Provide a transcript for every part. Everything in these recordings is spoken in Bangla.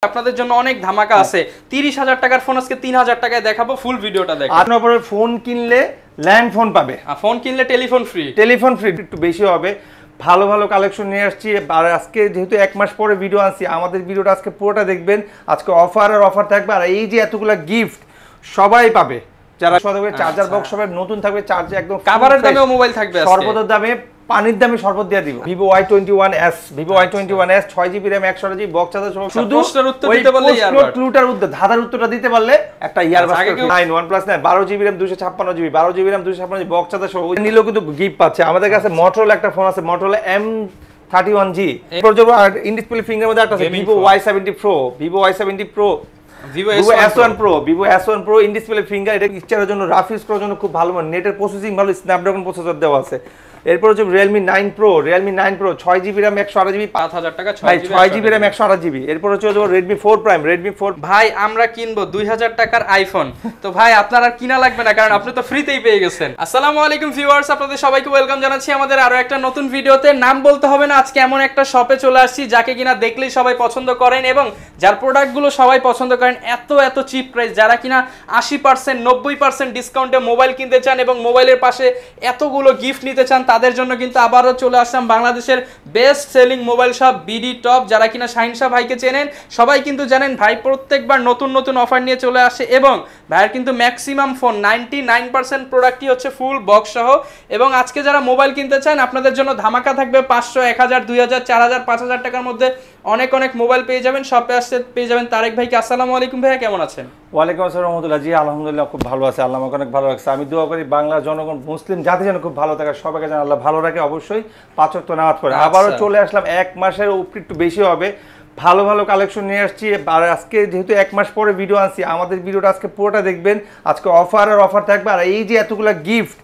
আপনাদের জন্য অনেক ধামাকা আছে ৩০,০০০ টাকার ফোন আজকে ৩০০০ টাকায় দেখাবো ফুল ভিডিওটা দেখুন। ৮ নম্বরের ফোন কিনলে ল্যান্ড ফোন পাবে, ফোন কিনলে টেলিফোন ফ্রি একটু বেশি হবে। ভালো ভালো কালেকশন নিয়ে আসছি আর আজকে যেহেতু 1 মাস পরে ভিডিও আনছি আমাদের ভিডিওটা আজকে পুরোটা দেখবেন। আজকে অফার থাকবে আর এই যে এতগুলা গিফট সবাই পাবে যারা চার্জার বক্স হবে নতুন থাকবে, চার্জ একদম কভারের দামেও মোবাইল থাকবে আজকে সর্বদার দামে পানির দামে শরবত দিয়ে দিব। Vivo Y21s 6GB RAM 128GB box charger সহ শুধু প্রশ্নের উত্তর দিতে পারলে ইয়ারবাড ক্লুটার উত্তর ধাঁধার উত্তরটা দিতে পারলে একটা earbud 9 OnePlus 9 12GB RAM 256GB 12GB RAM 256GB box charger সহ নিলেও কিন্তু গিফট পাচ্ছে। আমাদের কাছে Motorola একটা ফোন আছে Motorola M31G in display finger মধ্যে একটা আছে Vivo Y70 Pro Vivo S1 Pro in display finger. এটা পিকচারের জন্য রাফ ইউজ করার জন্য খুব ভালো, নেটের প্রসেসিং ভালো, স্ন্যাপড্রাগন প্রসেসর দেওয়া আছে। এরপর হচ্ছে Realme 9 Pro 6GB RAM 128GB ৫,০০০ টাকা 6GB RAM 128GB। এরপর হচ্ছে Redmi 4 Prime ভাই আমরা কিনবো ২০০০ টাকার আইফোন, তো ভাই আপনার আর কিনা লাগবে না কারণ আপনি তো ফ্রিতেই পেয়ে গেছেন। আসসালামু আলাইকুম ভিউয়ার্স, আপনাদের সবাইকে ওয়েলকাম জানাচ্ছি আমাদের আরো একটা নতুন ভিডিওতে। নাম বলতে হবে না, আজকে এমন একটা শপে চলে আসছি যাকে কিনা দেখলেই সবাই পছন্দ করেন এবং যার প্রোডাক্টগুলো সবাই পছন্দ করেন। এত চিপ প্রাইস, যারা কিনা 80% 90% ডিসকাউন্টে মোবাইল কিনতে চান এবং মোবাইলের পাশে এতগুলো গিফট নিতে চান, তাদের জন্য কিন্তু আবারও চলে আসলাম বাংলাদেশের best selling mobile shop BD top. যারা কিনা শাহিন শাহ ভাইকে চেনেন সবাই কিন্তু জানেন ভাই প্রত্যেকবার নতুন অফার নিয়ে চলে আসে এবং ভাইয়ের কিন্তু ম্যাক্সিমাম ফোন 99% প্রোডাক্টই হচ্ছে ফুল বক্স সহ। এবং আজকে যারা মোবাইল কিনতে চান আপনাদের জন্য ধামাকা থাকবে 500, 1000, 2000, 4000, 5000 টাকার মধ্যে অনেক মোবাইল পেয়ে যাবেন। শপে আসতে পেয়ে যাবেন তারেক ভাইকে। আসসালামু আলাইকুম ভাইয়া, কেমন আছেন? ওয়ালাইকুম আসসালাম রহমতুল্লাহ। জি আলহামদুলিল্লাহ খুব ভালো আছে, আল্লাহ আমাকে অনেক ভালো রাখছে। আমি দোয়া করি বাংলা জনগণ মুসলিম জাতি যেন খুব ভালো থাকে, সবাইকে যেন আল্লাহ ভালো রাখে, অবশ্যই 5 ওয়াক্ত নামাজ পড়ে। আবারও চলে আসলাম 1 মাসের উপরে একটু বেশি হবে, ভালো কালেকশন নিয়ে আসছি আর আজকে যেহেতু 1 মাস পরে ভিডিও আনছি আমাদের ভিডিওটা আজকে পুরোটা দেখবেন। আজকে অফার থাকবে আর এই যে এতগুলা গিফট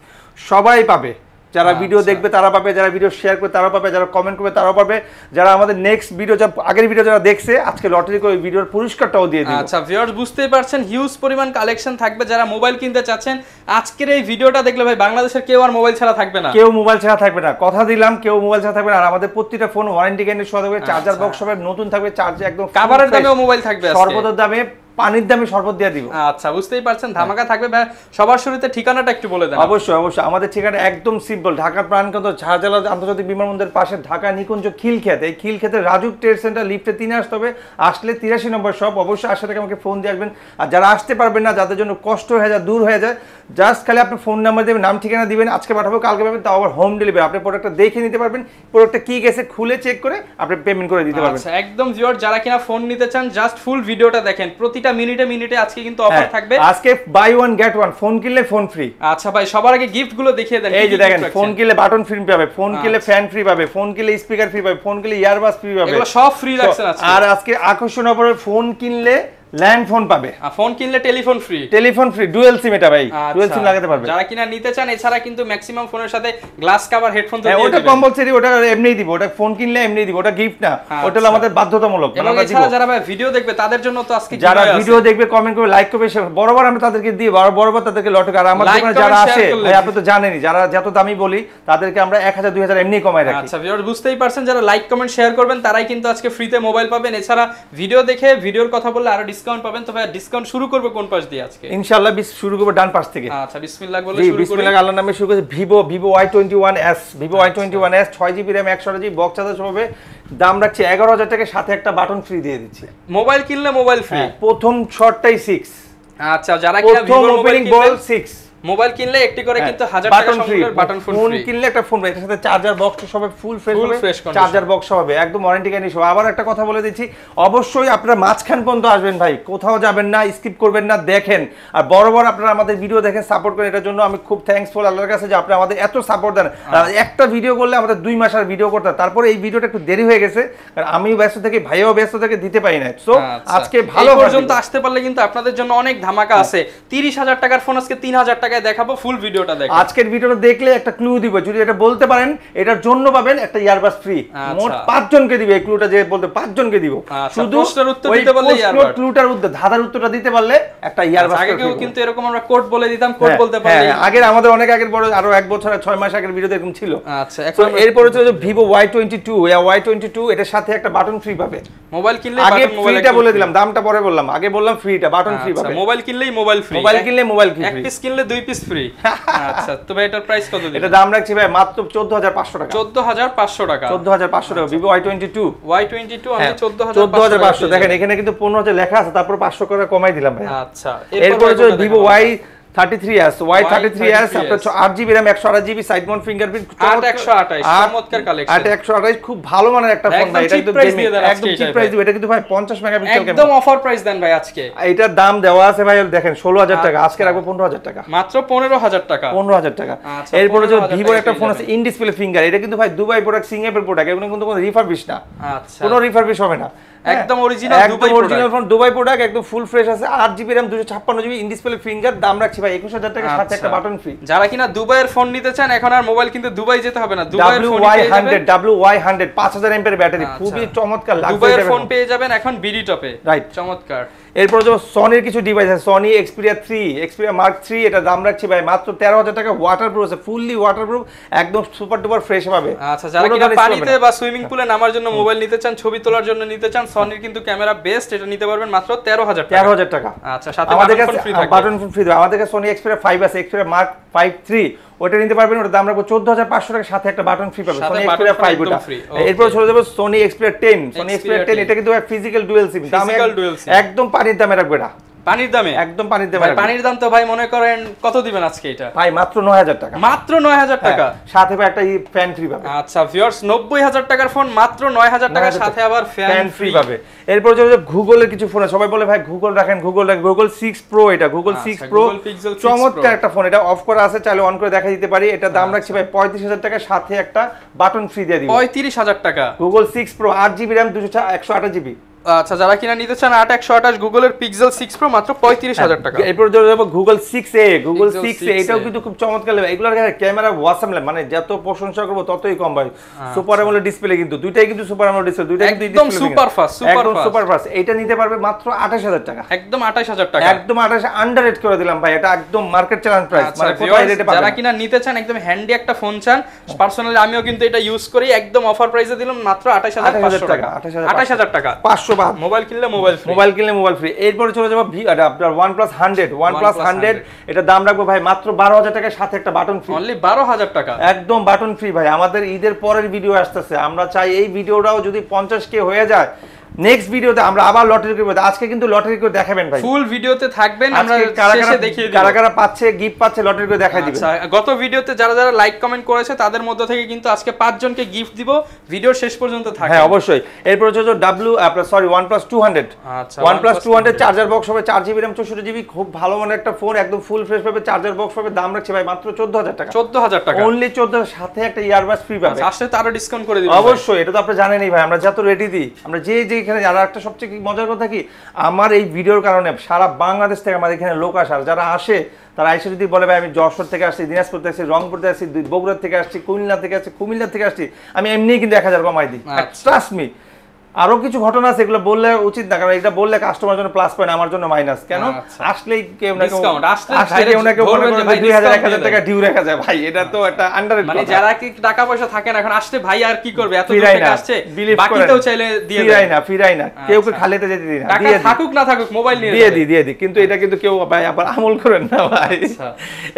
সবাই পাবে, যারা ভিডিও দেখবে তারা পাবে, যারা ভিডিও শেয়ার করবে তারা পাবে, যারা কমেন্ট করবে তারাও পাবে, যারা আমাদের নেক্সট ভিডিও আগের ভিডিও যারা দেখছে আজকে লটারি করে ভিডিওর পুরস্কারটাও দিয়ে দিব। আচ্ছা ভিউয়ার্স বুঝতেই পারছেন হিউজ পরিমাণ কালেকশন থাকবে। যারা মোবাইল কিনতে চাচ্ছেন আজকের এই ভিডিওটা দেখলে ভাই বাংলাদেশের কেউ আর মোবাইল ছাড়া থাকবে না, কথা দিলাম কেউ মোবাইল ছাড়া থাকবে না। আর আমাদের প্রত্যেকটা ফোন ওয়ারেন্টি গ্যারান্টি সহ থাকবে, চার্জার বক্স হবে নতুন থাকবে, চার্জ একদম কভারের দামেও মোবাইল থাকবে, সর্বদার দামে পানির দামে শরবত দিয়ে দিব। আচ্ছা বুঝতেই পারছেন ধামাকা থাকবে। সবার শুরুতে ঠিকানাটা একটু বলে দেন। অবশ্যই আমাদের ঠিকানা একদম সিম্পল, ঢাকার প্রাণকেন্দ্র শাহজালাল আন্তর্জাতিক বিমানবন্দরের পাশে ঢাকা নিকুঞ্জ খিলক্ষেত। এই খিলক্ষেতে রাজু ট্রেড সেন্টার লিফটে 3 আসতে হবে, আসলে 83 নম্বর শপ। অবশ্যই আসার থেকে আমাকে ফোন দিয়ে আসবেন। আর যারা আসতে পারবেন না, যাদের জন্য কষ্ট হয়ে যায়, দূর হয়ে যায়, জাস্ট খালি আপনি ফোন নাম্বার দেবেন, নাম ঠিকানা দিবেন, আজকে পাঠাবো কালকে পাবেন, তাও আবার হোম ডেলিভারি। আপনি প্রোডাক্টটা দেখে নিতে পারবেন, প্রোডাক্টটা কি গেছে খুলে চেক করে আপনি পেমেন্ট করে দিতে পারবেন। আচ্ছা একদম ভিউয়ার যারা কিনা ফোন নিতে চান জাস্ট ফুল ভিডিওটা দেখেন, প্রতিটা মিনিটে আজকে কিন্তু অফার থাকবে। আজকে buy one get one, phone কিনলে ফোন ফ্রি। আচ্ছা ভাই সবার আগে গিফট গুলো দেখিয়ে দেন। এই যে দেখেন, ফোন কিনলে বাটন ফ্রি পাবে, ফোন কিনলে ফ্যান ফ্রি পাবে, ফোন কিনলে স্পিকার ফ্রি পাবে, ফোন কিনলে ইয়ারবাস ফ্রি পাবে, এগুলো সব ফ্রি রাখছেন আজকে। আর আজকে আকর্ষণ অফারে ফোন কিনলে ল্যান্ড ফোন পাবে, ফোন কিনলে টেলিফোন ফ্রি ডুয়াল সিম। এটা ভাই ডুয়াল সিম লাগাতে পারবে যারা কিনা নিতে চান। এছাড়া কিন্তু ম্যাক্সিমাম ফোনের সাথে গ্লাস কভার হেডফোন তো দিয়ে ওটা কম্পালসরি, ওটা এমনিই দিব, ওটা ফোন কিনলে এমনিই দিব, ওটা গিফট না, ওটা হলো আমাদের বাধ্যতামূলক। এবং এছাড়া যারা ভাই ভিডিও দেখবে তাদের জন্য তো আজকে যারা ভিডিও দেখবে কমেন্ট করবে লাইক করবে বরাবর আমরা তাদেরকে দিই, বরাবর তাদেরকে লটক। আর আমার দোকানে যারা আসে ভাই আপনি তো জানেনই, যারা যত দামি বলি তাদেরকে আমরা 1000 2000 এমনি কমাই রাখি। আচ্ছা ভিউয়ার বুঝতেই পারছেন যারা লাইক কমেন্ট শেয়ার করবেন তারাই কিন্তু আজকে ফ্রিতে মোবাইল পাবেন। এছাড়া ভিডিও দেখে ভিডিওর কথা বললে আরো ডিসকাউন্ট পাবেন। তো ভাই ডিসকাউন্ট শুরু করব কোন পাশ দিয়ে আজকে? ইনশাআল্লাহ শুরু করব ডান পাশ থেকে। আচ্ছা বিসমিল্লাহ বলে শুরু করি। বিসমিল্লাহ আল্লাহর নামে শুরু করছি। Vivo Y21s 6GB RAM 128GB box charger সহ হবে। দাম রাখছি 11000 টাকা, সাথে একটা বাটন ফ্রি দিয়ে দিচ্ছি। মোবাইল কিনলে মোবাইল ফ্রি, প্রথম শটটাই 6। আচ্ছা যারা কিনা Vivo মোবাইল বল 6 মোবাইল কিনলে একটি করে কিন্তু 1000 টাকা সম্পূর্ণ বাটন ফোন ফোন কিনলে একটা ফোন, এটার সাথে চার্জার বক্স সব ফুল ফ্রেশ হবে, চার্জার বক্স হবে একদম ওয়ারেন্টি গ্যারান্টি সহ। আবার একটা কথা বলে দিচ্ছি, অবশ্যই আপনারা মাঝখান পর্যন্ত আসবেন ভাই, কোথাও যাবেন না, স্কিপ করবেন না, দেখেন। আর বরাবর আপনারা আমাদের ভিডিও দেখেন, সাপোর্ট করেন, এটার জন্য আমি খুব থ্যাঙ্কসফুল আল্লাহর কাছে যে আপনি আমাদের এত সাপোর্ট দেন। একটা ভিডিও করলে আমাদের 2 মাস আর ভিডিও করতে, তারপরে এই ভিডিওটা একটু দেরি হয়ে গেছে কারণ আমিও ব্যস্ত থাকি, ভাইও ব্যস্ত থেকে দিতে পারি না। সো আজকে ভালো পর্যন্ত আসতে পারলে কিন্তু আপনাদের জন্য অনেক ধামাকা আছে। 30000 টাকার ফোন আজকে 3000 টাকায় টাকায় দেখাবো, ফুল ভিডিওটা দেখেন। আজকের ভিডিওটা দেখলে একটা ক্লু দিব, যদি এটা বলতে পারেন এটার জন্য পাবেন একটা ইয়ারবাস ফ্রি। মোট 5 জনকে দিবে এই ক্লুটা, যে বলতে 5 জনকে দিব। শুধু প্রশ্নের উত্তর দিতে পারলে ইয়ারবাস, ক্লুটার উত্তর, ধাঁধার উত্তরটা দিতে পারলে একটা ইয়ারবাস। আগে কিন্তু এরকম আমরা কোড বলে দিতাম, কোড বলতে পারলে আগে আমাদের অনেক আগের বড় আরো 1 বছর 6 মাস আগের ভিডিওতে এরকম ছিল। আচ্ছা, এখন এরপর হচ্ছে Vivo Y22, Y22 এটার সাথে একটা বাটন ফ্রি পাবে। মোবাইল কিনলে আগে ফ্রিটা বলে দিলাম, দামটা পরে বললাম, আগে বললাম ফ্রিটা, বাটন ফ্রি পাবে। মোবাইল কিনলেই মোবাইল ফ্রি, মোবাইল কিনলে মোবাইল ফ্রি, এক পিস কিনলে 2 পিস ফ্রি। আচ্ছা, তো ভাই এটার প্রাইস কত দিবেন? এটা দাম রাখছি ভাই মাত্র 14500 টাকা। 14500 টাকা, 14500 টাকা Vivo Y22 আমি 14500। দেখেন এখানে কিন্তু 15000 লেখা আছে, তারপর 500 করে কমাই দিলাম ভাই। আচ্ছা, এরপর হচ্ছে Vivo Y33s, Y33s আপনার 8GB RAM 128GB side mount fingerprint, 8128 চমৎকার কালেকশন, 8128 খুব ভালো মানের একটা ফোন ভাই। এটা কিন্তু একদম চিপ প্রাইস দিবেন, এটা কিন্তু ভাই 50 মেগাপিক্সেল ক্যামেরা, একদম অফার প্রাইস দেন ভাই আজকে। এটার দাম দেওয়া আছে ভাই দেখেন 16000 টাকা, আজকে রাখবো 15000 টাকা, মাত্র 15000 টাকা, 15000 টাকা। এরপর হচ্ছে Vivo একটা ফোন আছে ইন ডিসপ্লে ফিঙ্গার, এটা কিন্তু ভাই দুবাই প্রোডাক্ট, সিঙ্গাপুর প্রোডাক্ট, এগুলো কিন্তু কোনো রিফারবিশ না। আচ্ছা, কোনো রিফারবিশ হবে না, একদম original original phone, Dubai product, একদম ফুল ফ্রেশ আছে, 8GB RAM 256GB in display finger, দাম রাখছি ভাই 21000 টাকা, সাথে একটা বাটন ফ্রি। যারা কিনা দুবাইয়ের ফোন নিতে চান, এখন আর মোবাইল কিনতে দুবাই যেতে হবে না, দুবাইয়ের ফোন পেয়ে যাবেন। WY100 5000 mAh ব্যাটারি, খুবই চমৎকার লাগবে। দুবাইয়ের ফোন পেয়ে যাবেন এখন বিডি টপে, রাইট, চমৎকার। এরপর যে সনির কিছু ডিভাইস আছে, সনি Xperia 3, Xperia Mark 3, এটা দাম রাখছি ভাই মাত্র 13000 টাকা, ওয়াটারপ্রুফ আছে, ফুললি ওয়াটারপ্রুফ, একদম সুপার ডুপার ফ্রেশ পাবে। আচ্ছা, যারা কিনা পানিতে বা সুইমিং পুলে নামার জন্য মোবাইল নিতে চান, ছবি তোলার জন্য নিতে চান, সনির কিন্তু ক্যামেরা বেস্ট, এটা নিতে পারবেন মাত্র 13000 টাকা। আচ্ছা, সাথে আমাদের কাছে বাটন ফোন ফ্রি দেব। আমাদের কাছে সনি Xperia 5 আছে, Xperia Mark 5 3, ওটা নিতে পারবেন, ওটা দাম রাখবো 14500 টাকা, সাথে একটা বাটন ফ্রি পাবেন, সনি Xperia 5 ওটা। এরপর চলে যাব সনি Xperia 10, সনি Xperia 10 এটা কিন্তু ফিজিক্যাল ডুয়াল সিম, দাম একদম পানির দামে রাখবে এটা, পানির দামে, একদম পানির দামে। পানির দাম তো ভাই মনে করেন কত দিবেন আজকে? এটা ভাই মাত্র 9000 টাকা, মাত্র 9000 টাকা, সাথে ভাই একটা ফ্যান ফ্রি পাবে। আচ্ছা ভিউয়ার্স, 90000 টাকার ফোন মাত্র 9000 টাকা, সাথে আবার ফ্যান ফ্রি পাবে। এরপর যে গুগলের কিছু ফোন আছে, সবাই বলে ভাই গুগল রাখেন, গুগল 6 প্রো, এটা গুগল 6 প্রো চমৎকার একটা ফোন, এটা অফ করা আছে, চাইলে অন করে দেখা দিতে পারি। এটা দাম রাখছি ভাই 35000 টাকা, সাথে একটা বাটন ফ্রি দিয়ে দিব। 35000 টাকা, Google 6 pro 8GB RAM 128GB। আচ্ছা, যারা কিনা নিতে চান 8128 গুগলের পিক্সেল 6 প্রো মাত্র 35000 টাকা। এরপর ধরে যাব গুগল 6a, গুগল 6a এটাও কিন্তু খুব চমৎকার লাগে। এগুলোর ক্যামেরা ওয়াসাম লাগে, মানে যত প্রশংসা করব ততই কম ভাই। সুপার অ্যামোলেড ডিসপ্লে, কিন্তু দুইটাই কিন্তু সুপার অ্যামোলেড ডিসপ্লে, দুইটাই কিন্তু একদম সুপার ফাস্ট, একদম সুপার ফাস্ট। এটা নিতে পারবে মাত্র 28000 টাকা, একদম 28000 টাকা, একদম 28 আন্ডাররেট করে দিলাম ভাই, এটা একদম মার্কেট চ্যালেঞ্জ প্রাইস, মানে কোথায় রেটে পাবেন। যারা কিনা নিতে চান একদম হ্যান্ডি একটা ফোন চান, পার্সোনালি আমিও কিন্তু এটা ইউজ করি, একদম অফার প্রাইসে দিলাম মাত্র 28500 টাকা, 28000 টাকা, 500 বাদ। মোবাইল কিনলে মোবাইল কিনলে মোবাইল ফ্রি। এরপরে চলে যাবো আপনার OnePlus 100, এটা দাম রাখবো ভাই মাত্র 12000 টাকা, সাথে একটা বাটন ফ্রি, অনলি 12000 টাকা, একদম বাটন ফ্রি ভাই। আমাদের ঈদের পরের ভিডিও আসতেছে, আমরা চাই এই ভিডিওটাও যদি 50K হয়ে যায়, নেক্সট ভিডিওতে আমরা আবার লটারি করব। আজকে কিন্তু লটারি করে দেখাবেন ভাই, ফুল ভিডিওতে থাকবেন, আমরা শেষে দেখিয়ে দিব কারা কারা পাচ্ছে, গিফট পাচ্ছে, লটারি করে দেখাই দিব। আচ্ছা, গত ভিডিওতে যারা যারা লাইক কমেন্ট করেছে তাদের মধ্য থেকে কিন্তু আজকে 5 জনকে গিফট দিব, ভিডিওর শেষ পর্যন্ত থাকবে। হ্যাঁ অবশ্যই। এরপর হচ্ছে OnePlus 200, আচ্ছা OnePlus 200 চার্জার বক্স হবে, 4GB RAM 64GB, খুব ভালো মানের একটা ফোন, একদম ফুল ফ্রেশ পাবে, চার্জার বক্স পাবে, দাম রাখছে ভাই মাত্র 14000 টাকা, 14000 টাকা, অনলি 14, সাথে একটা ইয়ারবাস ফ্রি পাবে। আসলে তো আরো ডিসকাউন্ট করে দিব অবশ্যই, এটা তো আপনি জানেনই ভাই, আমরা যত রেডি দিই, আমরা যেখানে, যারা একটা সবচেয়ে মজার কথা কি, আমার এই ভিডিওর কারণে সারা বাংলাদেশ থেকে আমাদের এখানে লোক আসে, আর যারা আসে তারা এসে যদি বলে ভাই আমি যশোর থেকে আসছি, দিনাজপুর থেকে আসছি, রংপুর থেকে আসছি, বগুড়া থেকে আসছি, কুমিল্লা থেকে আসছি, কুমিল্লা থেকে আসছি, আমি এমনিই কিন্তু 1000 কমাই দিই, ট্রাস্ট মি। আরো কিছু ঘটনা আছে, এগুলো বললে উচিত না, কারণ এটা বললে কাস্টমার জন্য প্লাস পয়েন্ট, আমার জন্য মাইনাস। কেন আসলেই কেউ না কেউ 2000 1000 টাকা ডিউ রাখা যায় ভাই, এটা তো একটা আন্ডাররেট, মানে যারা কি টাকা পয়সা থাকে না, এখন আসতে ভাই আর কি করবে, এত দূর থেকে আসছে, বাকিতেও চাইলে দিয়ে দেয়, ফিরাই না কেউ খালিতে যেতে দিই না, টাকা থাকুক না থাকুক মোবাইল নিয়ে দিয়ে দিই, কিন্তু এটা কিন্তু কেউ ভাই আবার আমল করেন না ভাই।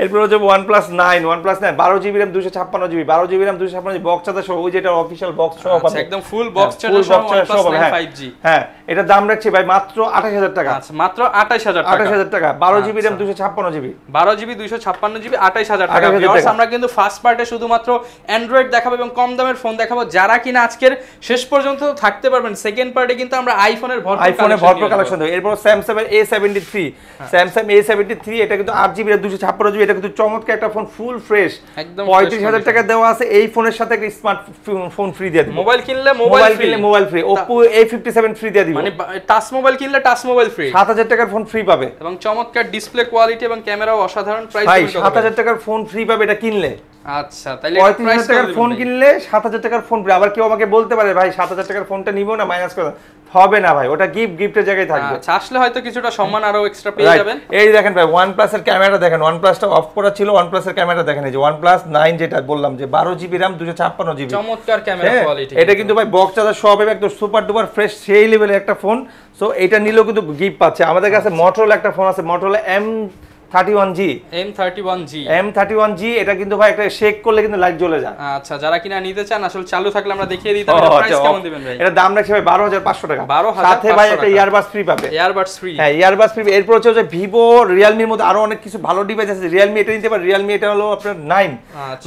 এরপর হচ্ছে OnePlus 9, 12GB RAM 256GB, 12GB RAM 256GB box charger সহ, ওই যেটা অফিশিয়াল বক্স সহ পাবেন, একদম ফুল বক্স চার্জার সহ OnePlus 9 5G। হ্যাঁ, এটা দাম রাখছি ভাই মাত্র 28000 টাকা, আচ্ছা মাত্র 28000 টাকা, 12GB RAM 256GB, 12GB 256GB 28000 টাকা। ভিউয়ার্স, আমরা কিন্তু ফার্স্ট পার্টে শুধুমাত্র অ্যান্ড্রয়েড দেখাবো এবং কম দামের ফোন দেখাবো, যারা কিনা আজকের শেষ পর্যন্ত থাকতে পারবেন। সেকেন্ড পার্টে কিন্তু আমরা আইফোনের ভরপুর কালেকশন দেব। এরপর Samsung এর A73, Samsung A73, এটা কিন্তু 8GB RAM 256GB, এটা কিন্তু চমৎকার একটা ফোন, ফুল ফ্রেশ, একদম 35000 টাকা দেওয়া আছে। এই ফোনের সাথে একটা স্মার্ট ফোন ফ্রি দিয়ে দিব, মোবাইল কিনলে mobile free, Oppo A57 free দিয়ে দিব, মানে টাচ মোবাইল কিনলে টাচ মোবাইল ফ্রি, 7000 টাকার ফোন ফ্রি পাবে এবং চমৎকার ডিসপ্লে কোয়ালিটি এবং ক্যামেরাও অসাধারণ। প্রাইস ভাই 7000 টাকার ফোন ফ্রি পাবে এটা কিনলে। আচ্ছা, তাহলে 35000 টাকার ফোন কিনলে 7000 টাকার ফোন ফ্রি। আবার কেউ আমাকে বলতে পারে ভাই 7000 টাকার ফোনটা নিব না, মাইনাস করে হবে না ভাই, ওটা গিফটের জায়গায় থাকবে। আচ্ছা, আসলে হয়তো কিছুটা সম্মান আরো এক্সট্রা পেয়ে যাবেন। এই দেখেন ভাই OnePlus এর ক্যামেরা দেখেন, OnePlus-টা অফ করা ছিল, OnePlus এর ক্যামেরা দেখেন, এই যে OnePlus 9 যেটা বললাম যে 12GB RAM 256GB, চমৎকার ক্যামেরা কোয়ালিটি। এটা কিন্তু ভাই বক্স চার্জার সহ পাবে, একদম সুপার ডুপার ফ্রেশ সেই লেভেলের একটা ফোন। সো এটা নিলেও কিন্তু গিফট পাচ্ছে। আমাদের কাছে Motorola একটা ফোন আছে, Motorola M31G, এটা কিন্তু ভাই একটা শেক করলে কিন্তু লাইট জ্বলে যায়। আচ্ছা, যারা কিনা নিতে চান আসলে চালু থাকলে আমরা দেখিয়ে দিতাম। এটা প্রাইস কেমন দিবেন ভাই? এটা দাম রাখছি ভাই 12500 টাকা, 12500 সাথে ভাই একটা ইয়ারবাডস ফ্রি পাবে। ইয়ারবাডস ফ্রি, হ্যাঁ ইয়ারবাডস ফ্রি। এরপর হচ্ছে যে Vivo, Realme এর মধ্যে আরো অনেক কিছু ভালো ডিভাইস আছে। Realme এটা নিতে পারে, Realme এটা হলো আপনার 9,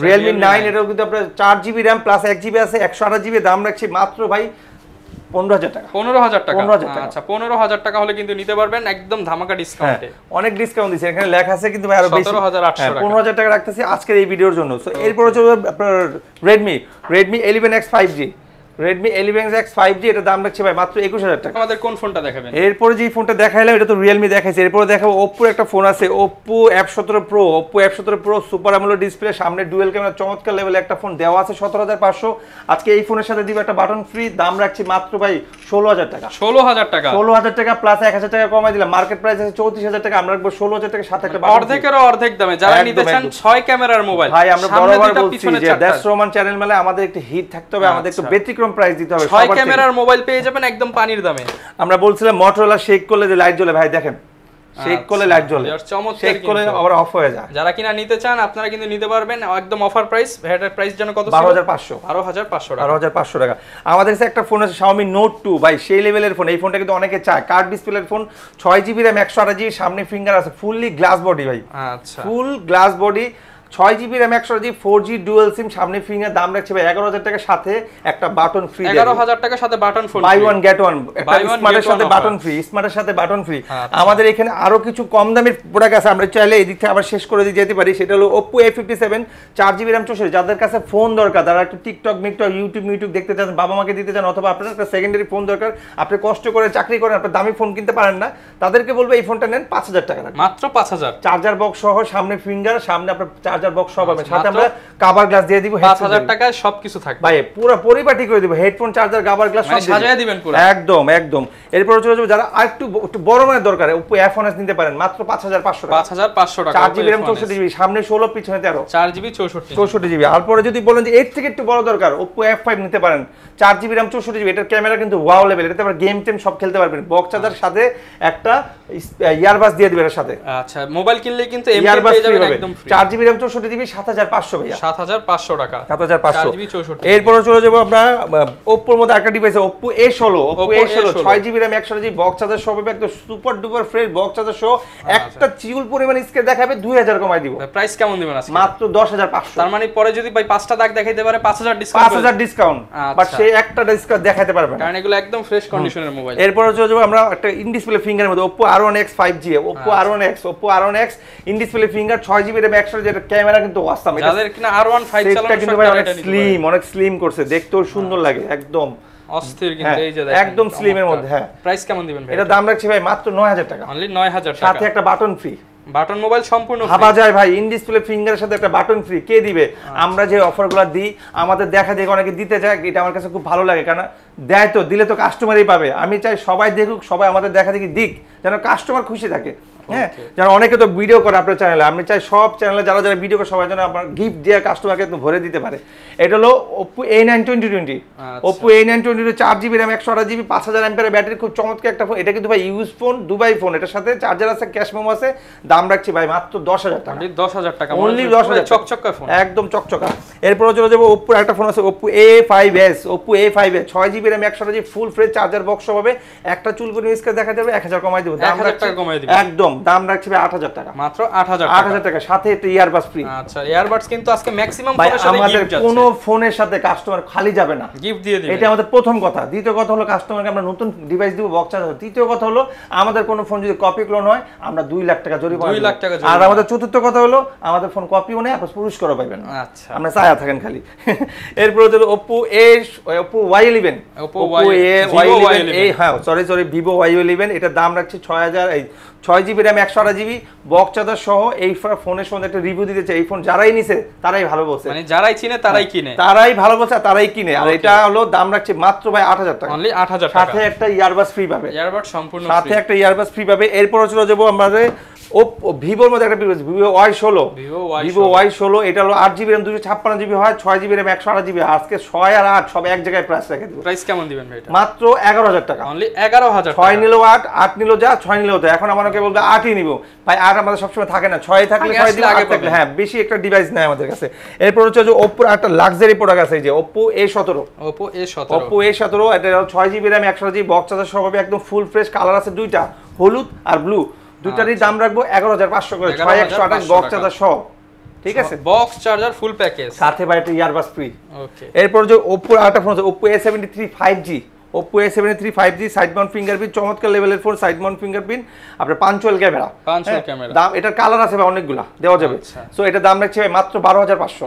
Realme 9 এটাও কিন্তু আপনার 4GB RAM প্লাস 1GB আছে, 128GB। দাম রাখছি মাত্র ভাই 15000 টাকা। 15000 টাকা। 15000 টাকা। আচ্ছা, 15000 টাকা হলে কিন্তু নিতে পারবেন একদম ধামাকা ডিসকাউন্টে। অনেক ডিসকাউন্ট দিছে, এখানে লেখা আছে কিন্তু ভাই আরো বেশি, 17800 টাকা। 15000 টাকা রাখতেছি আজকের এই ভিডিওর জন্য। সো এরপর হচ্ছে আপনার Redmi 11X 5G, Redmi 11X 5G এটা দাম রাখছি ভাই মাত্র 21000 টাকা। আমাদের কোন ফোনটা দেখাবেন? এরপর যে ফোনটা দেখাইলাম এটা তো Realme দেখাইছে, এরপর দেখাবো Oppo একটা ফোন আছে, Oppo F17 Pro, Oppo F17 Pro super AMOLED display, সামনে ডুয়াল ক্যামেরা, চমৎকার লেভেলে একটা ফোন দেওয়া আছে 17500। আজকে এই ফোনের সাথে দিব একটা বাটন ফ্রি, দাম রাখছি মাত্র ভাই 16000 টাকা। 16000 টাকা, 16000 টাকা প্লাস 1000 টাকা কমাই দিলাম। মার্কেট প্রাইস আছে 34000 টাকা, আমরা রাখবো 16000 টাকা, সাথে একটা বাটন। অর্ধেকেরও অর্ধেক দামে যারা নিতে চান 6 ক্যামেরার মোবাইল। ভাই আমরা বরাবর বলছি যে দেশ রোমান চ্যানেল মেলে আমাদের একটু হিট থাকতে হবে, আমাদের একটু ব্যতিক্রম প্রাইস দিতে হবে। 6 ক্যামেরার মোবাইল পেয়ে যাবেন একদম পানির দামে। আমরা বলছিলাম Motorola শেক করলে যে লাইট জ্বলে, ভাই দেখেন শেক করলে লাইট জ্বলে, শেক করলে আবার অফ হয়ে যায়। যারা কিনা নিতে চান আপনারা কিন্তু নিতে পারবেন একদম অফার প্রাইস। ভ্যাটের প্রাইস যেন কত ছিল? 12500 টাকা। 12500 টাকা। আমাদের কাছে একটা ফোন আছে Xiaomi Note 2, ভাই সেই লেভেলের ফোন। এই ফোনটা কিন্তু অনেকে চায়, কার্ড ডিসপ্লের ফোন, 6GB RAM 128GB, সামনে ফিঙ্গার আছে, ফুললি গ্লাস বডি ভাই। আচ্ছা, full glass body, 6GB RAM 128GB, 4G dual SIM, সামনে ফিঙ্গার। দাম রাখছে ভাই 11000 টাকা, সাথে একটা বাটন ফ্রি। 11000 টাকার সাথে button phone, buy one get one, একটা স্মার্টের সাথে বাটন ফ্রি, স্মার্টের সাথে বাটন ফ্রি। আমাদের এখানে আরো কিছু কম দামের প্রোডাক্ট আছে, আমরা চাইলে এই দিক থেকে আবার শেষ করে দিয়ে যেতে পারি। সেটা হলো Oppo A57, 4GB RAM 64। যাদের কাছে ফোন দরকার, যারা একটু টিকটক মিকটক ইউটিউব দেখতে চান, বাবা মাকে দিতে চান, অথবা আপনার একটা সেকেন্ডারি ফোন দরকার, আপনি কষ্ট করে চাকরি করেন, আপনি দামি ফোন কিনতে পারেন না, তাদেরকে বলবো এই ফোনটা নেন 5000 টাকা, মাত্র 5000। চার্জার বক্স সহ, সামনে ফিঙ্গার, সামনে আপনার চার্জার বক্স সহ পাবেন, সাথে আমরা কভার গ্লাস দিয়ে দিব। 5000 টাকায় সবকিছু থাকবে ভাই, পুরো পরিপাটি করে দিব, হেডফোন, চার্জার, কভার গ্লাস সব সাজিয়ে দিবেন পুরো, একদম একদম। এরপর চলে যাবে যারা একটু বড় মানের দরকার, Oppo F1s নিতে পারেন মাত্র 5500 টাকা। 5500 টাকা, 4GB RAM 64GB, সামনে 16, পিছনে 13, 4GB 64GB। আর পরে যদি বলেন যে এর থেকে একটু বড় দরকার, Oppo F5 নিতে পারেন, 4GB RAM 64GB। এটার ক্যামেরা কিন্তু ওয়াও লেভেল, এটাতে আবার গেম টেম সব খেলতে পারবেন। বক্স চার্জার সাথে একটা ইয়ারবাস দিয়ে দিবেন এর সাথে। আচ্ছা, মোবাইল কিনলে কিন্তু এমনি পেয়ে যাবেন একদম ফ্রি। 4GB RAM 64GB, 7500 ভাইয়া, 7500 টাকা, 7500। 4GB 64। এরপর চলে যাব আমরা Oppo এর মধ্যে একটা device, Oppo A16, Oppo A16 6GB RAM 128GB, box charger সহ পাবে, একদম super duper fresh box charger সহ, একটা চিউল পরিমাণ স্কেল দেখাবে, 2000 কমাই দিব। প্রাইস কেমন দিবেন আজকে? মাত্র 10500। তার মানে পরে যদি ভাই 5টা দাগ দেখাইতে পারে 5000 ডিসকাউন্ট, 5000 ডিসকাউন্ট, বাট সে একটা ডিসকাউন্ট দেখাইতে পারবে না, কারণ এগুলো একদম ফ্রেশ কন্ডিশনের মোবাইল। এরপর চলে যাব আমরা একটা ইন ডিসপ্লে ফিঙ্গারের মধ্যে, Oppo R1X 5G, Oppo R1X in display finger, 6GB RAM 128GB, যেটা ক্যামেরা কিন্তু অসাম। যাদের কিনা R1 5 চালানো কিন্তু ভাই অনেক স্লিম করছে, দেখতেও সুন্দর লাগে, একদম অস্থির কিন্তু। এই যে দেখেন একদম স্লিমের মধ্যে। হ্যাঁ, প্রাইস কেমন দিবেন ভাই? এটা দাম রাখছি ভাই মাত্র 9000 টাকা, অনলি 9000 টাকা, সাথে একটা বাটন ফ্রি। বাটন মোবাইল সম্পূর্ণ ফ্রি। ভাবা যায় ভাই, ইন ডিসপ্লে ফিঙ্গারের সাথে একটা বাটন ফ্রি কে দিবে? আমরা যে অফারগুলো দিই, আমাদের দেখা দেখে অনেকে দিতে চায়, এটা আমার কাছে খুব ভালো লাগে, কারণ দেয় তো, দিলে তো কাস্টমারই পাবে। আমি চাই সবাই দেখুক, সবাই আমাদের দেখা দেখি দিক, যেন কাস্টমার খুশি থাকে। হ্যাঁ, যারা অনেকে তো ভিডিও করে আপনার চ্যানেলে, আমি চাই সব চ্যানেলে যারা যারা ভিডিও করে সবাই যেন আপনার গিফট দিয়ে কাস্টমারকে ভরে দিতে পারে। এটা হলো Oppo A9 2020, Oppo A9 2020, 4GB RAM 128GB, 5000 mAh battery, খুব চমৎকার একটা ফোন। এটা কিন্তু ভাই ইউজ ফোন, দুবাই ফোন, এটার সাথে চার্জার আছে, ক্যাশ মেমো আছে। দাম রাখছি ভাই মাত্র 10000 টাকা, 10000 টাকা, অনলি 10000, চকচকা ফোন, একদম চকচকা। এরপর চলে যাবো Oppo একটা ফোন আছে, Oppo A5s, Oppo A5s 6GB RAM 128GB, full fresh charger box হবে, একটা চুল করে স্ক্রিন দেখা যাবে, 1000 কমাই দেব, দাম 1000 টাকা কমাই দিব একদম। দাম রাখছি ভাই 8000 টাকা, মাত্র 8000 8000 টাকা, সাথে একটা ইয়ারবাডস ফ্রি। আচ্ছা ইয়ারবাডস কিন্তু আজকে ম্যাক্সিমাম ভাই ফোনের সাথে আমাদের গিফট যাচ্ছে, কোনো ফোনের সাথে কাস্টমার খালি যাবে না, গিফট দিয়ে দিবেন, এটা আমাদের প্রথম কথা। দ্বিতীয় কথা হলো কাস্টমারকে আমরা নতুন ডিভাইস দিব, বক্স চার্জার। তৃতীয় কথা হলো আমাদের কোনো ফোন যদি কপি ক্লোন হয় আমরা 2 লাখ টাকা জরিমানা 2 লাখ টাকা দিব। আর আমাদের চতুর্থ কথা হলো আমাদের ফোন কপিও নেই, আপনি পুরস্কারও পাবেন। আচ্ছা আমরা চায়া থাকেন খালি। এরপর হলো Oppo Y11, Oppo Y11 এই হ্যাঁ সরি Vivo Y11, এটার দাম রাখছি 6 GB RAM 128 GB box charger সহ। এই ফোনের সঙ্গে একটা রিভিউ দিতে চাই, এই ফোন যারাই নিছে তারাই ভালো বলছে, মানে যারাই চিনে তারাই কিনে, তারাই ভালো বলছে তারাই কিনে। আর এটা হলো দাম রাখছি মাত্র ভাই 8000 টাকা, অনলি 8000 টাকা, সাথে একটা ইয়ারবাডস ফ্রি পাবে, ইয়ারবাড সম্পূর্ণ সাথে ফ্রি। একটা ইয়ারবাডস ফ্রি পাবে। এরপর চলে যাবো আমাদের ভিভোর মধ্যে একটা Vivo Y16, এটা হলো 8 জিবি র্যাম 256 জিবি হয়, 6 জিবি র্যাম 128 জিবি। আজকে 6 আর 8 সব এক জায়গায় প্রাইস রেখে দেব। প্রাইস কেমন দিবেন ভাই এটা? মাত্র 11000 টাকা, অনলি 11000 টাকা। 6 নিলেও 8 নিলেও যা, 6 নিলেও তো। এখন আমাকে বলবে 8ই নিব, ভাই 8 আমাদের সবসময় থাকে না, 6 থাকলে 6 দিন আগে থাকলে হ্যাঁ বেশি একটা ডিভাইস নাই আমাদের কাছে। এরপর হচ্ছে যে Oppo একটা লাক্সারি প্রোডাক্ট আছে, এই যে Oppo A17, Oppo A17 এটা 6 GB RAM 128 GB box charger সহ পাবে, একদম ফুল ফ্রেশ কালার আছে দুইটা, হলুদ আর ব্লু। দুটারই দাম রাখবো 11500 করে, 6128 বক্স চার্জার সহ, ঠিক আছে, বক্স চার্জার ফুল প্যাকেজ, সাথে ভাই একটা ইয়ারবাডস ফ্রি। ওকে এরপর যে Oppo আরেকটা ফোন আছে Oppo A73 5G, Oppo A73 5G side mount fingerprint, চমৎকার লেভেলের ফোন, সাইড মাউন্ট ফিঙ্গারপ্রিন্ট, আপনার পাঞ্চুয়াল ক্যামেরা, দাম এটার কালার আছে ভাই অনেকগুলা দেওয়া যাবে। সো এটা দাম রাখছি ভাই মাত্র 12500,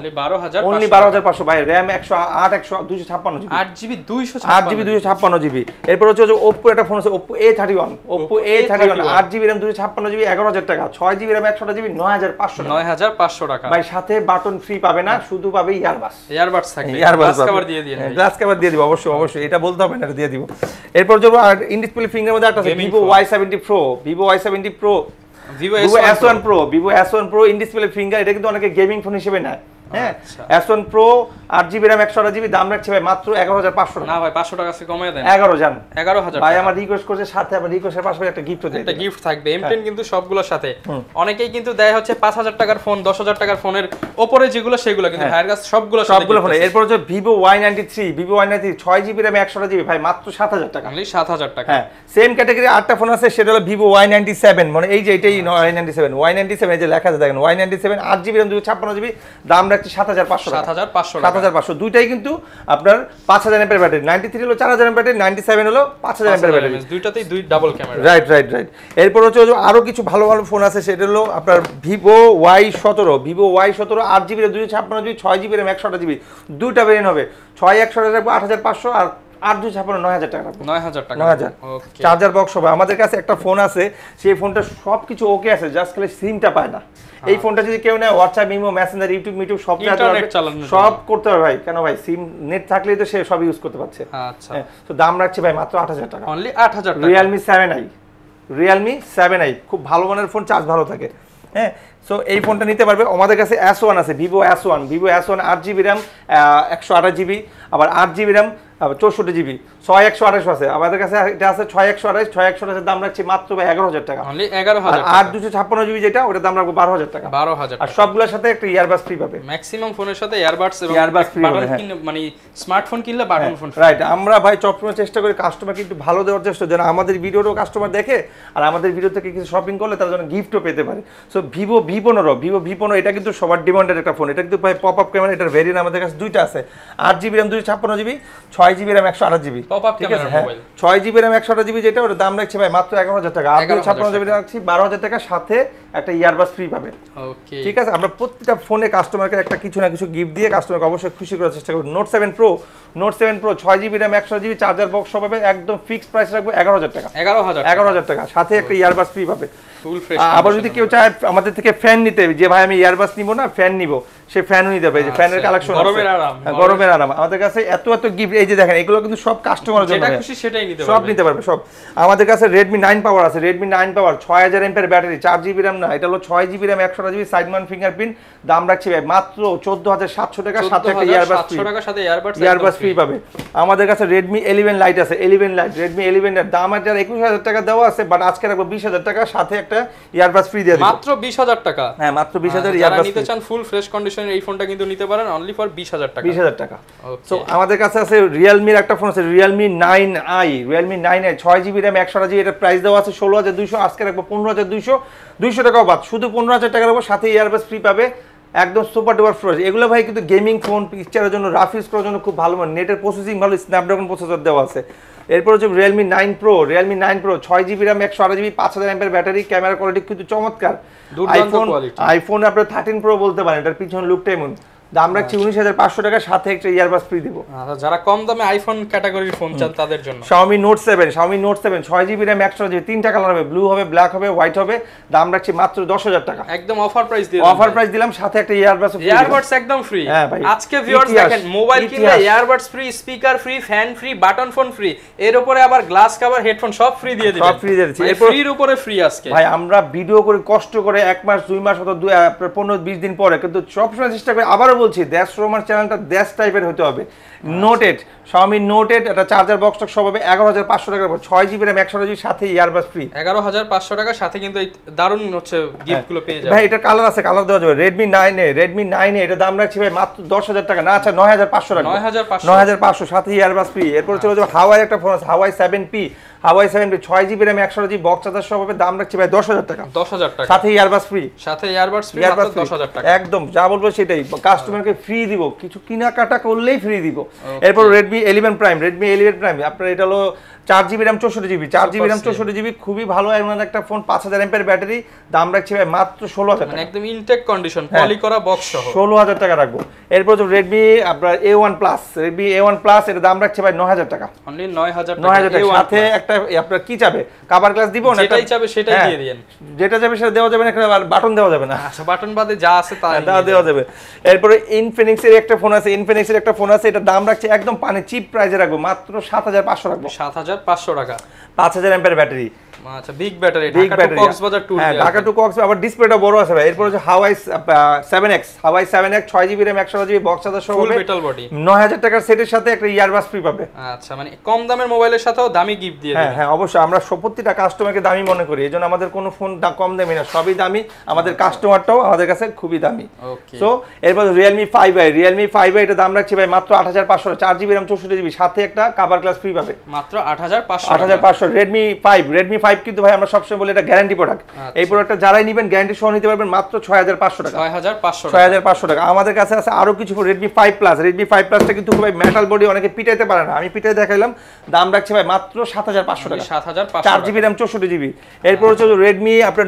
অনলি 12500 ভাই। RAM 108 256 GB, 8GB 256 GB. এরপর হচ্ছে যে Oppo একটা ফোন আছে Oppo A31, Oppo A31 8GB RAM 256 GB 11000 টাকা, 6 জিবি RAM 128 জিবি 9500 টাকা ভাই। সাথে বাটন ফ্রি পাবে না, শুধু পাবে ইয়ারবাডস থাকবে, গ্লাস কভার দিয়ে দিন, গ্লাস কভার দিয়ে দিব অবশ্যই, এটা বলতে হবে না, দিয়ে দিব। এরপর যাবো আর ইন ডিসপ্লে ফিঙ্গার মধ্যে একটা আছে Vivo Y70 Pro, Vivo S1 Pro in display finger. এটা কিন্তু অনেকে গেমিং ফোন হিসেবে নেয়, হ্যাঁ। S1 Pro 8 GB RAM 128 GB, দাম রাখছে ভাই মাত্র 11500 টাকা। না ভাই 500 টাকা আছে কমিয়ে দেন, 11 জান 11000 ভাই। আমার রিকোয়েস্ট করছে, সাথে আমার রিকোয়েস্টের পাশে একটা গিফট দেয়, একটা গিফট থাকবে M10 কিন্তু সবগুলোর সাথে। অনেকেই কিন্তু দেয় হচ্ছে 5000 টাকার ফোন, 10000 টাকার ফোনের উপরে যেগুলো সেগুলো, কিন্তু ভাইয়ের কাছে সবগুলো ফোন। এরপর হচ্ছে Vivo Y93, Vivo Y93 6 GB RAM 128 GB ভাই মাত্র 7000 টাকা, অনলি 7000 টাকা। হ্যাঁ সেম ক্যাটাগরি আরেকটা ফোন আছে, সেটা হলো Vivo Y97, মানে এই যে এটাই Y97 এই যে লেখা আছে দেখেন Y97 8 জিবি RAM 256 জিবি, দাম রাখছি 7500 টাকা, 7500। দুইটাই কিন্তু আপনার 5000 এমএর ব্যাটারি, 93 হলো 4000 এমএর ব্যাটারি, 97 হলো 5000 এমএর ব্যাটারি, দুইটাতেই দুই ডাবল ক্যামেরা। রাইট। এরপর হচ্ছে আরো কিছু ভালো ফোন আছে, সেটা হলো আপনার Vivo Y17 8 GB RAM 256 GB, 6 GB RAM 128 GB, দুইটা ভেরিয়েন্ট হবে। 6 128 রাখবো 8500, আর 8 256 9000 টাকা রাখবো, 9000 টাকা, 9000। চার্জার বক্স হবে। আমাদের কাছে একটা ফোন আছে, সেই ফোনটা সবকিছু ওকে আছে, জাস্ট খালি সিমটা পায় না। এই ফোনটা যদি কেউ নেয় হোয়াটসঅ্যাপ, ইমো, মেসেঞ্জার, ইউটিউব সব সব করতে পারবে ভাই। কেন ভাই, সিম নেট থাকলেই তো সে সব ইউজ করতে পারছে। আচ্ছা তো দাম রাখছি ভাই মাত্র 8000 টাকা, অনলি 8000 টাকা। Realme 7i খুব ভালো মানের ফোন, চার্জ ভালো থাকে, হ্যাঁ। সো এই ফোনটা নিতে পারবে। আমাদের কাছে S1 আছে, Vivo S1 8 GB RAM 128 GB, আবার 8 জিবি RAM 64 জিবি, 6 128 আছে আমাদের কাছে। এটা আছে 6 128 এর দাম রাখছি মাত্র 11000 টাকা, অনলি 11000। আর 8 256 জিবি যেটা, ওটার দাম রাখবো 12000 টাকা, 12000। আর সবগুলোর সাথে একটা ইয়ারবাডস ফ্রি পাবে। ম্যাক্সিমাম ফোনের সাথে ইয়ারবাডস এবং ইয়ারবাডস ফ্রি হবে, মানে স্মার্টফোন কিনলে বাটন ফোন। রাইট। আমরা ভাই সবসময় চেষ্টা করি কাস্টমারকে একটু ভালো দেওয়ার চেষ্টা, যেন আমাদের ভিডিওটাও কাস্টমার দেখে, আর আমাদের ভিডিও থেকে কিছু শপিং করলে তারা যেন গিফটও পেতে পারে। সো Vivo V15 এটা কিন্তু সবার ডিমান্ডের একটা ফোন। এটা কিন্তু ভাই পপ আপ ক্যামেরা, এটার ভেরিয়েন্ট আমাদের কাছে দুইটা আছে, 8 GB RAM 256 GB, 6 GB RAM 128 GB, pop up camera mobile. 6 GB RAM 128 GB যেটা, ওটার দাম রাখছি ভাই মাত্র 11000 টাকা, আর 256 জিবি রাখছি 12000 টাকা, সাথে একটা ইয়ারবাডস ফ্রি পাবে। ওকে ঠিক আছে। আমরা প্রত্যেকটা ফোনে কাস্টমারকে একটা কিছু না কিছু গিফট দিয়ে কাস্টমারকে অবশ্যই খুশি করার চেষ্টা করব। Note 7 Pro 6 GB RAM 128 GB, charger box সব পাবে, একদম ফিক্সড প্রাইস রাখবো 11000 টাকা, 11000 টাকা, সাথে একটা ইয়ারবাডস ফ্রি পাবে। আবার যদি কেউ চায় আমাদের থেকে ফ্যান নিতে, যে ভাই আমি ইয়ারবাডস নিব না, ফ্যান নিব, সে ফ্যানও নিতে পারে। যে ফ্যানের কালেকশন, গরমের আরাম আমাদের কাছে এত গিফট। এই যে দেখেন, এগুলো কিন্তু সব কাস্টমারের জন্য, যেটা খুশি সেটাই নিতে পারবে, সব নিতে পারবে সব। আমাদের কাছে Redmi 9 Power আছে, Redmi 9 Power 6000 এমএর ব্যাটারি, 4 জিবি RAM না, এটা হলো 6 GB RAM 128 GB, side mount fingerprint, দাম রাখছি ভাই মাত্র 14700 টাকা, সাথে একটা ইয়ারবাডস ফ্রি। 700 টাকা সাথে ইয়ারবাডস ফ্রি পাবে। আমাদের কাছে Redmi 11 Lite আছে, 11 Lite, Redmi 11 এর দাম আর 21000 টাকা দেওয়া আছে, বাট আজকে রাখবো 20000 টাকা, সাথে একটা ইয়ারবাডস ফ্রি দিয়ে দেব। মাত্র 20000 টাকা? হ্যাঁ, মাত্র 20000 যারা ইয়ারবাডস নিতে চান ফুল ফ্রেশ কন্ডিশনের এই ফোনটা কিন্তু নিতে পারেন অনলি ফর 20000 টাকা। 20000 টাকা। সো আমাদের কাছে আছে Realme এর একটা ফোন আছে, Realme 9i, Realme 9i 6GB RAM 128GB, এটার প্রাইস দেওয়া আছে 16200, আজকে রাখবো 15200, 200 টাকাও বাদ, শুধু 15000 টাকা রাখবো, সাথে ইয়ারবাডস ফ্রি পাবে, একদম সুপার ডুপার ফ্রেশ। এগুলো ভাই কিন্তু গেমিং ফোন, পিকচারের জন্য, রাফ ইউজ করার জন্য খুব ভালো, নেটের প্রসেসিং ভালো, স্ন্যাপড্রাগন প্রসেসর দেওয়া আছে। এরপর হচ্ছে Realme 9 Pro, Realme 9 Pro 6GB RAM 128GB, 5000 mAh battery, camera quality কিন্তু চমৎকার। আইফোন আপনার 13 Pro বলতে পারেন, এটার পিছনে লুকটা এমন। দাম রাখছি 19500 টাকা, সাথে একটা ইয়ারবাডস ফ্রি দিব। যারা কম দামে আইফোন ক্যাটাগরির ফোন চান তাদের জন্য Xiaomi Note 7, Xiaomi Note 7 6GB RAM 128GB, তিনটা কালার হবে, ব্লু হবে, ব্ল্যাক হবে, হোয়াইট হবে। দাম রাখছি মাত্র 10000 টাকা, একদম অফার প্রাইস দিয়ে অফার প্রাইস দিলাম, সাথে একটা ইয়ারবাডস ফ্রি। ইয়ারবাডস একদম ফ্রি। হ্যাঁ ভাই, আজকে ভিউয়ার্স দেখেন, মোবাইল কিনলে earbuds free, speaker free, fan free, button phone free, এর উপরে আবার গ্লাস কভার, হেডফোন সব ফ্রি দিয়ে দিবেন। সব ফ্রি দিয়ে দিচ্ছি, এরপর ফ্রির উপরে ফ্রি আজকে। ভাই আমরা ভিডিও করে কষ্ট করে 1 মাস 2 মাস অথবা 15-20 দিন পরে, কিন্তু সবসময় চেষ্টা করি, আবারও বলছি, দেশ রোমার চ্যানেলটা দেশ টাইপের হতে হবে। Note 8, Xiaomi Note 8, এটা চার্জার বক্স সব হবে 11500 টাকার উপর, 6GB RAM 128GB, সাথে ইয়ারবাডস ফ্রি। 11500 টাকা, সাথে কিন্তু এই দারুণ হচ্ছে গিফটগুলো পেয়ে যাবেন। ভাই এটা কালার আছে, কালার দেওয়া যাবে। Redmi 9 এ এটা দাম রাখছি ভাই মাত্র 10000 টাকা, না আচ্ছা 9500 টাকা, 9500, সাথে ইয়ারবাডস ফ্রি। এরপর চলে যাবে হাওয়াই একটা ফোন আছে, Huawei 7P, 6GB RAM 128GB, box charger সব হবে, দাম রাখছি ভাই 10000 টাকা, 10000 টাকা, সাথে ইয়ারবাডস ফ্রি। সাথে ইয়ারবাডস ফ্রি মাত্র 10000 টাকা। একদম যা বলবো সেটাই, কাস্টমারকে ফ্রি দিব, কিছু কেনাকাটা করলেই ফ্রি দিব। এরপর Redmi 11 Prime, আপনার এটা হলো 4GB RAM 64GB, 4GB RAM 64GB, খুবই ভালো এমন একটা ফোন, 5000 mAh ব্যাটারি, দাম রাখছি ভাই মাত্র 16000 টাকা, একদম ইনটেক কন্ডিশন, পলি করা বক্স সহ 16000 টাকা রাখবো। এরপর হচ্ছে Redmi আপনার A1 Plus, Redmi A1 Plus, এর দাম রাখছি ভাই 9000 টাকা, অনলি 9000 টাকা, সাথে একটা আপনার কি চাবে, কভার গ্লাস দিব না, যেটাই চাবে সেটাই দিয়ে দিবেন, যেটা যাবে সেটা দেওয়া যাবে না, একটা বাটন দেওয়া যাবে না। আচ্ছা, বাটন বাদে যা আছে তা দেওয়া যাবে। এরপরে Infinix এর একটা ফোন আছে, এটা দাম রাখছি একদম পানি চিপ প্রাইসে রাখবো, মাত্র 7500 রাখবো, 7500 টাকা, 5000 mAh ব্যাটারি। আচ্ছা, big battery, Dhaka to Cox's Bazar tour, হ্যাঁ ঢাকা টু কক্সবাজার, আবার ডিসপ্লেটা বড় আছে ভাই। এরপর হচ্ছে Huawei 7X, 6GB RAM 128GB, box charger সহ, ফুল মেটাল বডি, 9000 টাকার সেটের সাথে একটা ইয়ারবাডস ফ্রি পাবে। আচ্ছা, মানে কম দামের মোবাইলের সাথেও দামি গিফট দিয়ে দিবেন। হ্যাঁ অবশ্যই, আমরা প্রত্যেকটা কাস্টমারকে দামি মনে করি, এজন্য আমাদের কোনো ফোন কম দামি না, সবই দামি, আমাদের কাস্টমারটাও আমাদের কাছে খুবই দামি। সো এরপর Realme 5i, এটা দাম রাখছি ভাই মাত্র 8500, 4GB RAM 64GB, সাথে একটা কভার গ্লাস ফ্রি পাবে, মাত্র 8500। 8500 Redmi 5 কিন্তু ভাই আমরা সবসময় বলি এটা গ্যারান্টি প্রোডাক্ট। এই প্রোডাক্টটা যারাই নেবেন গ্যারান্টি সহ নিতে পারবেন মাত্র 6500 টাকা, 6500 টাকা। আমাদের কাছে আছে আরো কিছু Redmi 5 Plus টা কিন্তু ভাই মেটাল বডি, অনেকে পিটাইতে পারে না, আমি পিটাই দেখাইলাম, দাম রাখছি ভাই মাত্র 7500 টাকা, 7500, 4GB RAM 64GB। এরপর হচ্ছে Redmi আপনার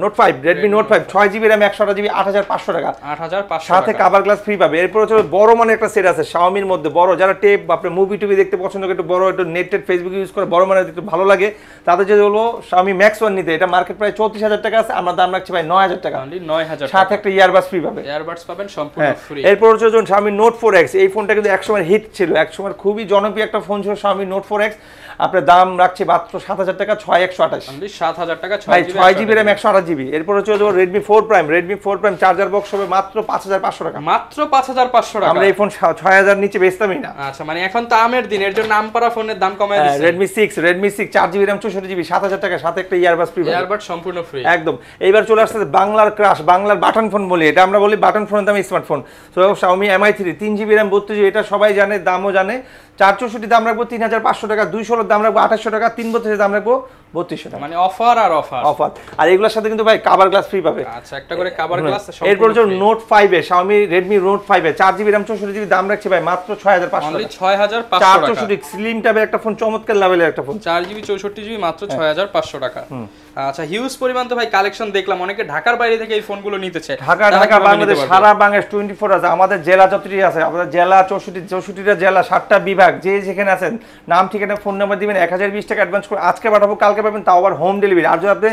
Note 5, Redmi Note 5 6GB RAM 128GB, 8500 টাকা, 8500, সাথে কভার গ্লাস ফ্রি পাবে। এরপর হচ্ছে বড় মানে একটা সেট আছে Xiaomi এর মধ্যে, বড় যারা টেপ আপনার মুভি টুভি দেখতে পছন্দ করে, একটু বড়, একটু নেট ফেসবুক ইউজ করে, বড় মানে একটু ভালো লাগে, তাদের যে বলবো Xiaomi Max 1 নিতে, এটা মার্কেট প্রাইস 34000 টাকা আছে, আমরা দাম রাখছি ভাই 9000 টাকা, অনলি 9000, সাথে একটা ইয়ারবাডস ফ্রি পাবে, ইয়ারবাডস পাবেন সম্পূর্ণ ফ্রি। এরপর হচ্ছে Xiaomi Note 4X, এই ফোনটা কিন্তু একসময় হিট ছিল, একসময় খুবই জনপ্রিয় একটা ফোন ছিল Xiaomi Note 4X, আপনার দাম রাখছি মাত্র 7000 টাকা, 6128, অনলি 7000 টাকা, 6GB RAM 128GB। এরপর হচ্ছে Redmi 4 Prime, চার্জার বক্স হবে মাত্র 5500 টাকা, মাত্র 5500 টাকা। আমরা এই ফোন 6000 নিচে বেচতামই না। আচ্ছা, মানে এখন তো আমের দিন, এর জন্য নামকরা ফোনের দাম কমায় দিয়েছে। Redmi 6 4GB RAM 64GB, 7000 টাকা, সাথে একটা ইয়ারবাডস ফ্রি, ইয়ারবাডস সম্পূর্ণ ফ্রি একদম। এইবার চলে আসছে বাংলার ক্রাশ, বাংলার বাটন ফোন বলি, এটা আমরা বলি বাটন ফোনের দামে স্মার্টফোন। তো Xiaomi Mi 3 3GB RAM 32GB, এটা সবাই জানে, দামও জানে, 464 দাম রাখবো 3500 টাকা, 216 দাম রাখবো 2800 টাকা, 332 দাম রাখবো 3200 টাকা, মানে অফার আর অফার। আর এগুলোর সাথে কিন্তু ভাই কভার গ্লাস ফ্রি পাবে। আচ্ছা, একটা করে কভার গ্লাস। এরপর হচ্ছে Note 5 এ Redmi Note 5 এ 4GB RAM 64GB, দাম রাখছি ভাই মাত্র 6500 অনলি টাকা, 6500 টাকা, 464 স্লিম ট্যাবের একটা ফোন, চমৎকার লেভেলের একটা ফোন, 4GB 64GB, মাত্র 6500 টাকা। আচ্ছা, হিউজ পরিমাণ তো ভাই কালেকশন দেখলাম, অনেকে ঢাকার বাইরে থেকে এই ফোনগুলো নিতে চায়, ঢাকা বাংলাদেশ সারা বাংলাদেশ 24 আছে, আমাদের জেলা যতটি আছে, আমাদের জেলা 64টা জেলা, 7টা বিভাগ, যে যেখানে আছেন নাম ঠিকানা ফোন নাম্বার দিবেন, 1020 টাকা অ্যাডভান্স করে আজকে পাঠাবো, কালকে পাবেন, তাও আবার হোম ডেলিভারি। আর যদি আপনি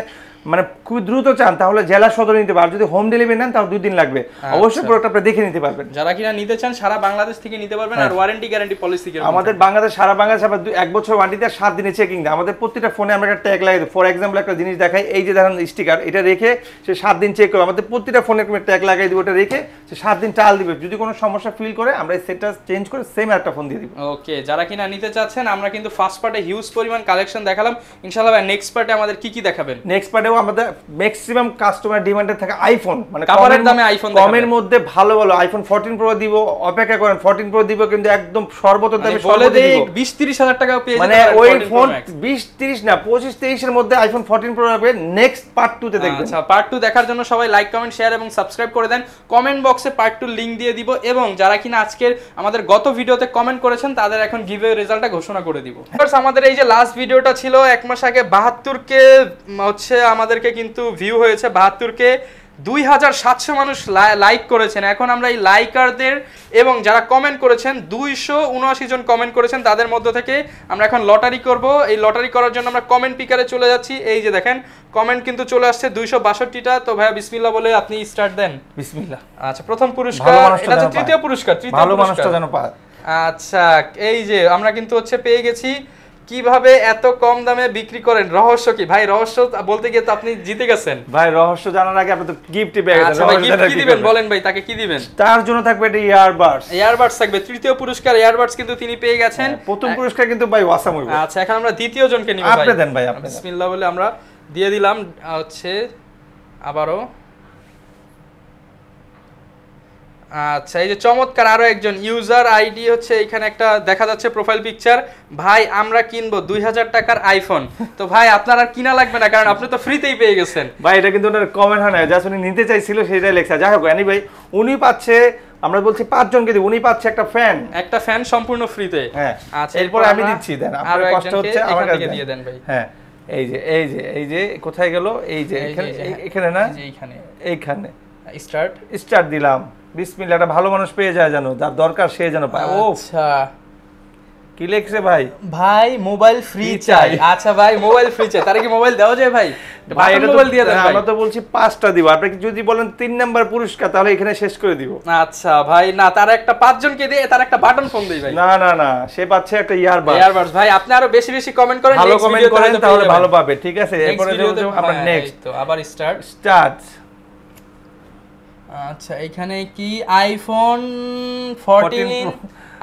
মানে খুব দ্রুত চান তাহলে জেলা সদরে নিতে পারবেন। যদি হোম ডেলিভারি নেন তাহলে 2 দিন লাগবে। অবশ্যই প্রোডাক্ট আপনি দেখে নিতে পারবেন। যারা কিনা নিতে চান সারা বাংলাদেশ থেকে নিতে পারবেন। আর ওয়ারেন্টি গ্যারান্টি পলিসি কি? আমাদের বাংলাদেশ সারা বাংলাদেশ আবার 1 বছর ওয়ারেন্টিতে 7 দিনের চেকিং দেয়। আমাদের প্রত্যেকটা ফোনে আমরা একটা ট্যাগ লাগাই দিই। ফর এক্সাম্পল একটা জিনিস দেখাই, এই যে দেখেন স্টিকার, এটা রেখে সে 7 দিন চেক করবে। আমাদের প্রত্যেকটা ফোনে একটা ট্যাগ লাগাই দিব, ওটা রেখে সে 7 দিন ট্রায়াল দিবে। যদি কোনো সমস্যা ফিল করে আমরা এই সেটটা চেঞ্জ করে সেম একটা ফোন দিয়ে দিব। ওকে, যারা কিনা নিতে চাচ্ছেন, আমরা কিন্তু ফার্স্ট পার্টে হিউজ পরিমাণ কালেকশন দেখালাম। ইনশাআল্লাহ নেক্সট পার্টে আমাদের কি কি দেখাবেন? নেক্সট পার্টেও আমাদের ম্যাক্সিমাম কাস্টমার ডিমান্ডে থাকে আইফোন, মানে কাভারের দামে আইফোন দেখাবেন। কমের মধ্যে ভালো ভালো আইফোন 14 প্রো দিব, অপেক্ষা করেন 14 প্রো দিব, কিন্তু একদম সর্বোচ্চ দামে সর্বোচ্চ দিব। 20-30 হাজার টাকা পেয়ে যাবেন। মানে ওই ফোন 20-30 না 25-23 এর মধ্যে আইফোন 14 প্রো হবে। নেক্সট পার্ট 2 তে দেখবেন। আচ্ছা, পার্ট 2 দেখার জন্য সবাই লাইক, কমেন্ট, শেয়ার এবং সাবস্ক্রাইব করে দেন। কমেন্ট বক্সে পার্ট 2 লিংক দিয়ে দিব, এবং যারা কিনা আজকের আমাদের গত ভিডিওতে কমেন্ট করেছেন তাদের এখন গিভঅ্যাওয়ে রেজাল্টটা ঘোষণা করে দিব। ফার্স্ট আমাদের এই যে লাস্ট ভিডিওটা ছিল 1 মাস আগে, 72K হচ্ছে আমাদেরকে কিন্তু ভিউ হয়েছে। 72K 2700 মানুষ লাইক করেছেন। এখন আমরা এই লাইকারদের এবং যারা কমেন্ট করেছেন 279 জন কমেন্ট করেছেন, তাদের মধ্য থেকে আমরা এখন লটারি করব। এই লটারি করার জন্য আমরা কমেন্ট পিকারে চলে যাচ্ছি। এই যে দেখেন কমেন্ট কিন্তু চলে আসছে 262টা। তো ভাইয়া বিসমিল্লাহ বলে আপনি স্টার্ট দেন। বিসমিল্লাহ। আচ্ছা, প্রথম পুরস্কার, এটা হচ্ছে তৃতীয় পুরস্কার। ভালো মানুষটা যেন পায়। আচ্ছা, এই যে আমরা কিন্তু হচ্ছে পেয়ে গেছি। কিভাবে এত কম দামে বিক্রি করেন, রহস্য কি ভাই? রহস্য বলতে গিয়ে তো আপনি জিতে গেছেন ভাই। রহস্য জানার আগে আপনি তো গিফটই পেয়ে গেছেন। আচ্ছা ভাই, গিফট কি দিবেন বলেন ভাই, তাকে কি দিবেন? তার জন্য থাকবে এটা ইয়ারবাডস। ইয়ারবাডস থাকবে। তৃতীয় পুরস্কার ইয়ারবাডস কিন্তু তিনি পেয়ে গেছেন। প্রথম পুরস্কার কিন্তু ভাই ওয়াসাম হইব। আচ্ছা, এখন আমরা দ্বিতীয় জনকে নিব ভাই। আপনি দেন ভাই, আপনি বিসমিল্লাহ বলে আমরা দিয়ে দিলাম। হচ্ছে আবারো আচ্ছা, এই যে চমৎকার আরো একজন ইউজার আইডি হচ্ছে এখানে একটা দেখা যাচ্ছে প্রোফাইল পিকচার। ভাই আমরা কিনবো 2000 টাকার আইফোন। তো ভাই আপনার আর কিনা লাগবে না, কারণ আপনি তো ফ্রিতেই পেয়ে গেছেন। ভাই এটা কিন্তু ওনার কমেন্ট হয় না, জাস্ট উনি নিতে চাইছিল সেটাই লেখা। যাই হোক এনি ভাই, উনি পাচ্ছে, আমরা বলছি 5 জনকে দিব, উনি পাচ্ছে একটা ফ্যান সম্পূর্ণ ফ্রিতে। হ্যাঁ, আচ্ছা, এরপর আমি দিচ্ছি। দেন আপনার কষ্ট হচ্ছে, আমার কাছে দিয়ে দেন ভাই। হ্যাঁ, এই যে কোথায় গেল? এই যে এখানে না, এইখানে স্টার্ট দিলাম। বিসমিল্লাহ। একটা ভালো মানুষ পেয়ে যায় জানো, যার দরকার সে যেন পায়। ও আচ্ছা, কি লেখছে ভাই? ভাই মোবাইল ফ্রি চাই। আচ্ছা ভাই, মোবাইল ফ্রি চাই, তার কি মোবাইল দেওয়া যায় ভাই? ভাই এটা মোবাইল দিয়ে দেন। আমরা তো বলছি 5টা দিব, আপনি যদি বলেন 3 নাম্বার পুরস্কার তাহলে এখানে শেষ করে দিব। আচ্ছা ভাই, না তার একটা 5 জনকে দিয়ে তার একটা বাটন ফোন দেই ভাই। না সে পাচ্ছে একটা ইয়ারবাডস। ভাই আপনি আরো বেশি বেশি কমেন্ট করেন, ভালো কমেন্ট করেন তাহলে ভালো পাবে। ঠিক আছে, এরপরে আমরা নেক্সট তো আবার স্টার্ট। আচ্ছা, এখানে কি আইফোন 14?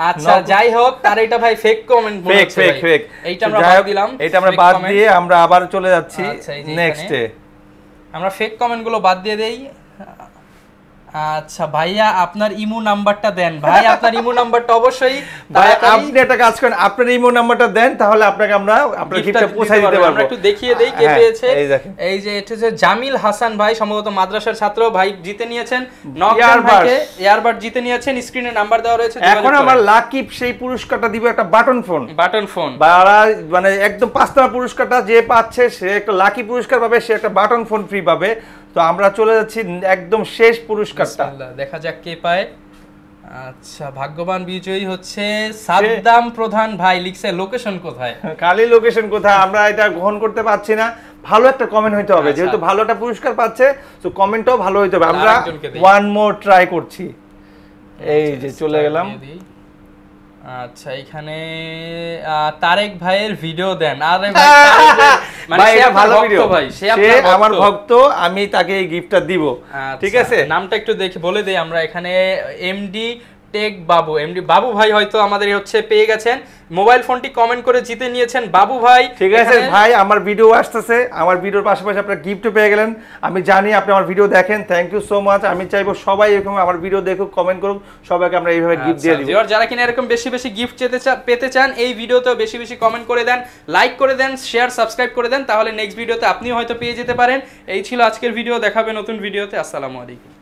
আচ্ছা যাই হোক, তার এটা ভাই ফেক কমেন্ট মনে হচ্ছে ভাই। ফেক এইটা আমরা বাদ দিলাম। এটা আমরা বাদ দিয়ে আমরা আবার চলে যাচ্ছি নেক্সটে। আমরা ফেক কমেন্ট গুলো বাদ দিয়ে দেই। আচ্ছা ভাইয়া আপনার ইমো নাম্বারটা দেন। ভাই আপনার ইমো নাম্বারটা অবশ্যই ভাই, আপনি একটা কাজ করেন, আপনার ইমো নাম্বারটা দেন, তাহলে আপনাকে আমরা আপনার গিফটটা পৌঁছে দিতে পারবো। আমরা একটু দেখিয়ে দেই কে পেয়েছে। এই যে এটা হচ্ছে জামিল হাসান ভাই, সম্ভবত মাদ্রাসার ছাত্র। ভাই জিতে নিয়েছেন নকশান ভাইকে ইয়ারবাড জিতে নিয়েছেন। স্ক্রিনে নাম্বার দেওয়া রয়েছে। এখন আমরা লাকি সেই পুরস্কারটা দিব, একটা বাটন ফোন। মানে একদম 5 নম্বর পুরস্কারটা যে পাচ্ছে সে একটা লাকি পুরস্কার পাবে, সে একটা বাটন ফোন ফ্রি পাবে। তো আমরা চলে যাচ্ছি একদম শেষ পুরস্কারটা, দেখা যাক কে পায়। আচ্ছা, ভাগ্যবান বিজয়ী হচ্ছে সাদ্দাম প্রধান ভাই। লিখছে লোকেশন কোথায়? খালি লোকেশন কোথায় আমরা এটা গ্রহণ করতে পারছি না। ভালো একটা কমেন্ট হইতে হবে, যেহেতু ভালো একটা পুরস্কার পাচ্ছে তো কমেন্টটাও ভালো হইতে হবে। আমরা ওয়ান মোর ট্রাই করছি। এই যে চলে গেলাম। আচ্ছা, এখানে তারেক ভাইয়ের ভিডিও দেন। আরে ভাই এটা ভালো ভিডিও ভাই, সে আমার ভক্ত, আমি তাকে এই গিফটটা দিব। ঠিক আছে, নামটা একটু দেখে বলে দেই আমরা। এখানে এমডি টেক বাবু, এমডি বাবু ভাই হয়তো আমাদের হচ্ছে পেয়ে গেছেন। মোবাইল ফোনটি কমেন্ট করে জিতে নিয়েছেন বাবু ভাই। ঠিক আছে ভাই, আমার ভিডিও আসতেছে, আমার ভিডিওর পাশাপাশি আপনারা গিফটও পেয়ে গেলেন। আমি জানি আপনি আমার ভিডিও দেখেন, থ্যাংক ইউ সো মাচ। আমি চাইবো সবাই এরকম আমার ভিডিও দেখুক, কমেন্ট করুক, সবাইকে আমরা এইভাবে গিফট দিয়ে দিব। যারা কিনা এরকম বেশি বেশি গিফট পেতে চান, এই ভিডিওতেও বেশি বেশি কমেন্ট করে দেন, লাইক করে দেন, শেয়ার সাবস্ক্রাইব করে দেন, তাহলে নেক্সট ভিডিওতে আপনিও হয়তো পেয়ে যেতে পারেন। এই ছিল আজকের ভিডিও, দেখাবে নতুন ভিডিওতে। আসসালামু আলাইকুম।